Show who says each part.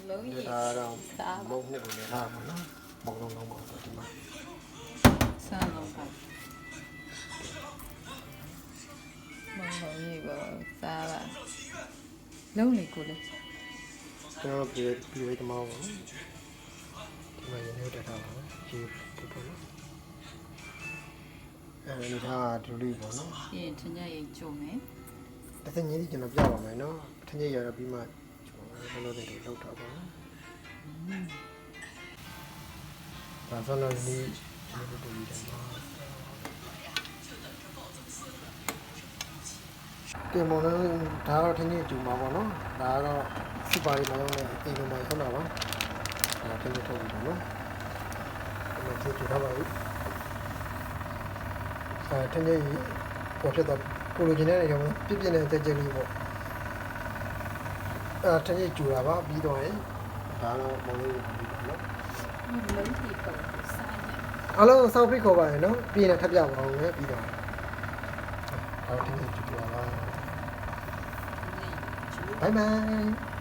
Speaker 1: လုံးကြီး
Speaker 2: ဒါတော့မုံနှစ်ကိုလည်းထားပါနော်မုံလုံးလုံးပါဒီမှာ
Speaker 1: ဆန်းလုံးပါမလုံးကြီးကိုစားပါလုံးလေးကိုလေ
Speaker 2: ကျွန်တော်ပြေးတမောင်းပါဒီမှာရင်းနှီးတက်ထားပါရေပူပူနော်အဲဒီထားဒူလီပေါ့နော်
Speaker 1: ပြီးရင်ထညက်ရင်ကြုံမယ်
Speaker 2: တစ်စင်းကြီးကျွန်တော်ပြပါမယ်နော်ထင်းကြီးရတော့ပြီးမှဘယ်လိုတွေလောက်ထားပါဒါဆိုတော့ဒီလိုတူပြီးတယ်နော်ဒီမော်နဒါတော့ထင်းကြီးကျူမှာပေါ့နော်ဒါကတော့စူပါရီမောင်နဲ့အိမ်လုံးမှာဆုံးတာပါဒါထင်းကြီးထုတ်ပြီးတော့နော်ဒီလိုကျူထားပါဦးထင်းကြီးပေါ်ဖြစ်တော့ကိုလိုချင်တဲ့နေရာမှာပြည့်နေတဲ့ကြက်လေးပေါ့ထင်းကြီးကျူတာပါပြီးတော့ရင်ဒါတော့မော်လေးကိုပြီးတော့နော်
Speaker 1: လုံးကြီးကိုစားရ
Speaker 2: အားလုံးစောင့်ဖိတ်ခေါ်ပါရနော်ပြီးရင်ထပ်ပြပါအောင်လေပြီးတော့ဟောထင်းကြီးကျူပါလားဘိုင်ဘိုင်